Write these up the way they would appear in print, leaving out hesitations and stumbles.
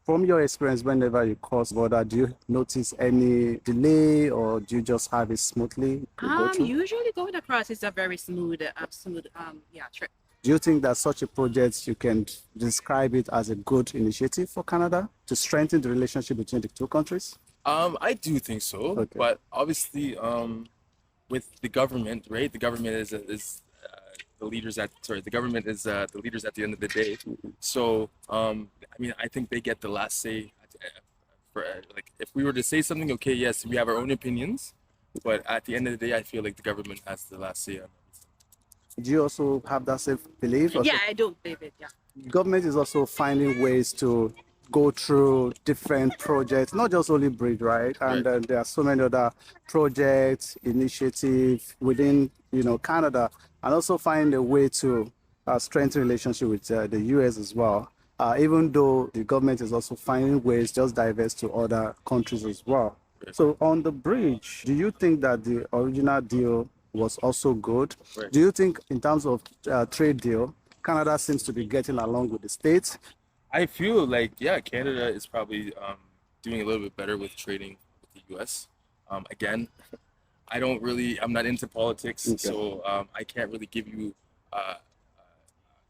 From your experience, whenever you cross border, do you notice any delay or do you just have it smoothly to go through? Usually going across is a very smooth trip. Do you think that such a project, you can describe it as a good initiative for Canada to strengthen the relationship between the two countries? I do think so, Okay. but obviously, with the government, right? The government is the leaders at the government is the leaders at the end of the day. So, I mean, I think they get the last say. For like, if we were to say something, okay, yes, we have our own opinions, but at the end of the day, I feel like the government has the last say on everything. Do you also have that same belief? Yeah, I do believe it. Yeah. Government is also finding ways to go through different projects, not just only bridge, right? And there are so many other projects, initiatives within, Canada, and also find a way to strengthen relationship with the U.S. as well. Even though the government is also finding ways just diverse to other countries as well. So on the bridge, do you think that the original deal was also good? Right. Do you think in terms of trade deal, Canada seems to be getting along with the States? I feel like, yeah, Canada is probably doing a little bit better with trading with the U.S. Again, I'm not into politics, Okay. so I can't really give you a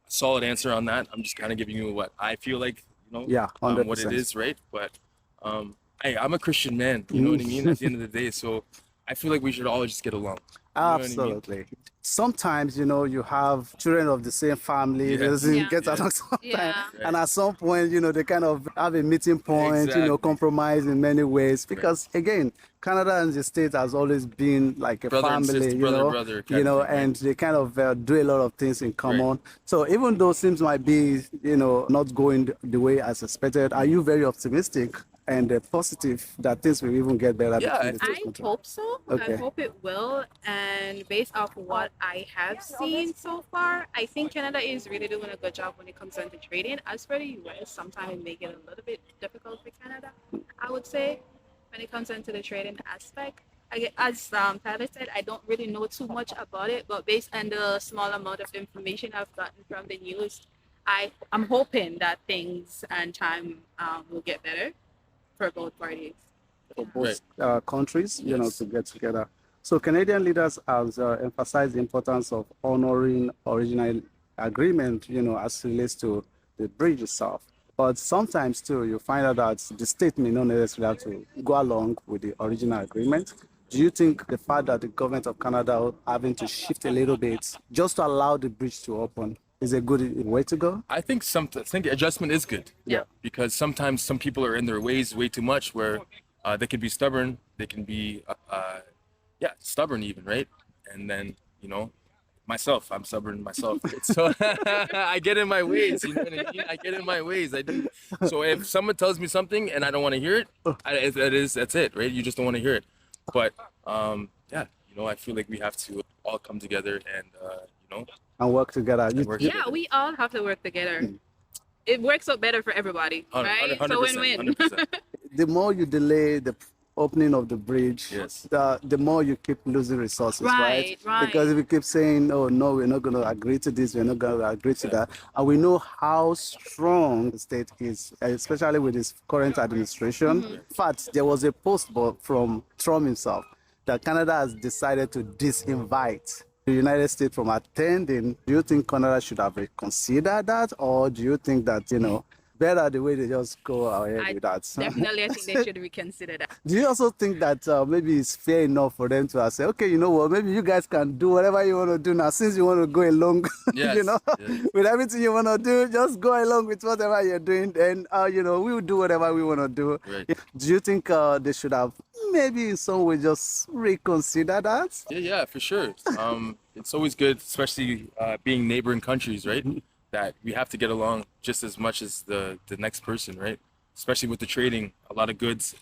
solid answer on that. I'm just kind of giving you what I feel like, Yeah, 100%. what it is, right? But I'm a Christian man, you know what I mean? At the end of the day, so I feel like we should all just get along. You know what I mean? Absolutely. Sometimes, you have children of the same family, Yes. they doesn't Yeah. get along sometimes. Yeah. And at some point, they kind of have a meeting point, Exactly. compromise in many ways. Because again, Canada and the States has always been like a Brother and family, sister, brother kind of thing, and they kind of do a lot of things in common. So even though things might be, not going the way as expected, are you very optimistic and positive that things will even get better Yeah, between the two I countries? hope so. Okay. I hope it will. And based off what I have seen so far, I think Canada is really doing a good job when it comes down to trading. As for the US, sometimes it may get a little bit difficult for Canada, I would say, when it comes down to the trading aspect. As Tyler said, I don't really know too much about it, but based on the small amount of information I've gotten from the news, I'm hoping that things and time will get better for both parties. For both countries, Yes. to get together. So Canadian leaders have emphasized the importance of honoring original agreement, as it relates to the bridge itself. But sometimes too, you find out that the state may not necessarily have to go along with the original agreement. Do you think the fact that the government of Canada having to shift a little bit just to allow the bridge to open is a good way to go? I think adjustment is good. Yeah. Because sometimes some people are in their ways way too much, where they can be stubborn. They can be, stubborn even, right? And then myself, I'm stubborn myself. So I get in my ways. You know what I mean? I get in my ways. I do. So if someone tells me something and I don't want to hear it, that's it, right? You just don't want to hear it. But I feel like we have to all come together and And work together. Yeah, we all have to work together. It works out better for everybody, right? It's a 100%, win-win. 100%. The more you delay the opening of the bridge, Yes. the more you keep losing resources, right? Right. Because if you keep saying, oh, no, we're not going to agree to this, we're not going to agree to that. And we know how strong the state is, especially with his current administration. In fact, there was a post from Trump himself that Canada has decided to disinvite the United States from attending. Do you think Canada should have reconsidered that? Or do you think that, better the way they just go ahead with that? Definitely, I think they should reconsider that. Do you also think that maybe it's fair enough for them to say, okay, you know what, maybe you guys can do whatever you want to do now, since you want to go along, Yes, yes. with everything you want to do, just go along with whatever you're doing, and we will do whatever we want to do. Right. Do you think they should have maybe in some way just reconsider that? Yeah, for sure. It's always good, especially being neighboring countries, right? That we have to get along just as much as the next person, right? Especially with the trading, a lot of goods,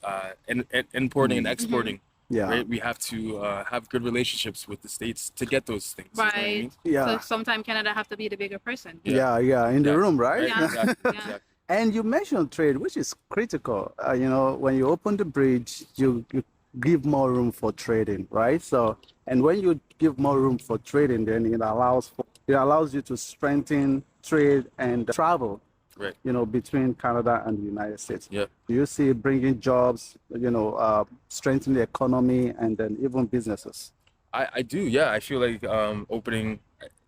importing and exporting. Yeah. Right? We have to have good relationships with the States to get those things. You know what I mean? Right. Yeah. So sometimes Canada have to be the bigger person. Yeah, in the room, right? Yeah. Exactly. Yeah. And you mentioned trade, which is critical. When you open the bridge, you give more room for trading, right? So, and when you give more room for trading, then it allows you to strengthen trade and travel Right. between Canada and the United States. Yeah. Do you see it bringing jobs, strengthening the economy and then even businesses? I do, yeah. I feel like opening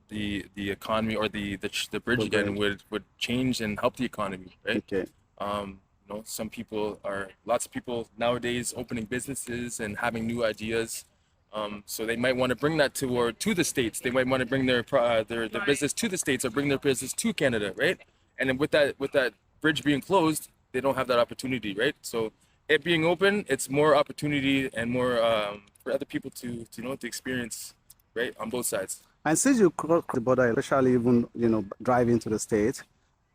the economy or the bridge The again bridge. would change and help the economy, right? Okay. Lots of people nowadays opening businesses and having new ideas. So they might want to bring that to the States. They might want to bring their business to the States or bring their business to Canada, right? And then with that bridge being closed, they don't have that opportunity, right? So it being open, it's more opportunity and more for other people to experience, right, on both sides. And since you cross the border, especially even, driving to the States,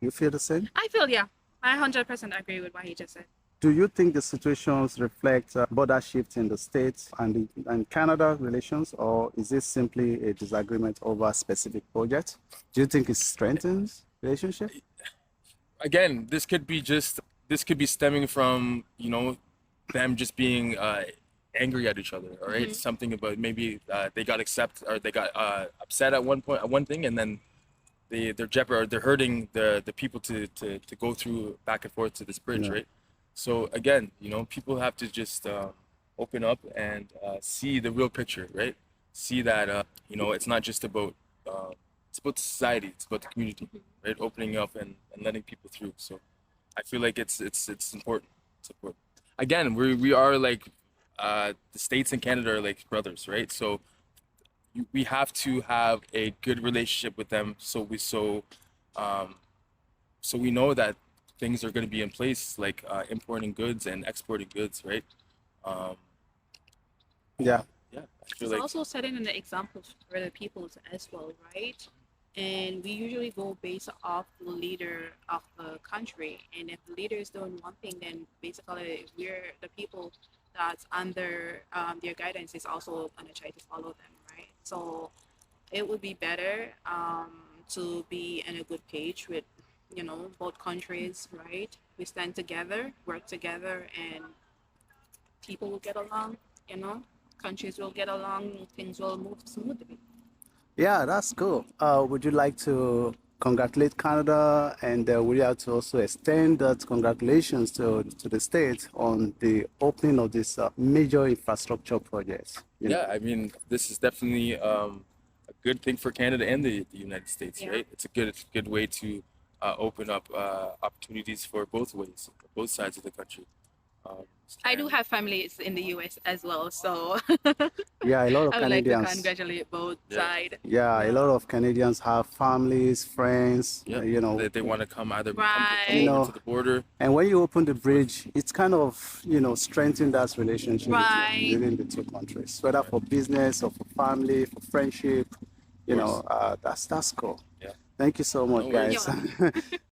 you feel the same? I feel, yeah, I 100% agree with what he just said. Do you think the situations reflect border shifts in the States and Canada relations, or is this simply a disagreement over specific projects? Do you think it strengthens relationship? Again, this could be stemming from them just being angry at each other, all right? Something about maybe they got upset at one thing, and then they're hurting the people to go through back and forth to this bridge, Yeah. right? So again, people have to just open up and see the real picture, right? See that it's not just about it's about society, it's about the community, right? Opening up and letting people through. So I feel like it's important. It's important. Again, we are like the States and Canada are like brothers, right? So we have to have a good relationship with them, so we know that things are going to be in place, like importing goods and exporting goods, right? Um, Yeah. yeah, I feel It's like also setting an example for the people as well, right? And we usually go based off the leader of the country. And if the leader is doing one thing, then basically we're the people that's under their guidance is also going to try to follow them, right? So it would be better to be in a good page with, both countries, right? We stand together, work together, and people will get along, countries will get along, things will move smoothly. Yeah, that's cool. Would you like to congratulate Canada, and would you like to also extend that congratulations to the States on the opening of this major infrastructure project? yeah, I mean, this is definitely a good thing for Canada and the United States, Yeah. right? It's a good way to open up opportunities for both sides of the country. Um, I do and- have families in the US as well, so Yeah, a lot of I would like to Canadians. congratulate both Yeah. sides. Yeah, a lot of Canadians have families, friends, Yeah, they want to come either Right. come over to the border. And when you open the bridge, it's kind of, strengthen that relationship Right. within the two countries, whether for business or for family, for friendship. course. That's cool. Yeah. Thank you so much, No worries. guys.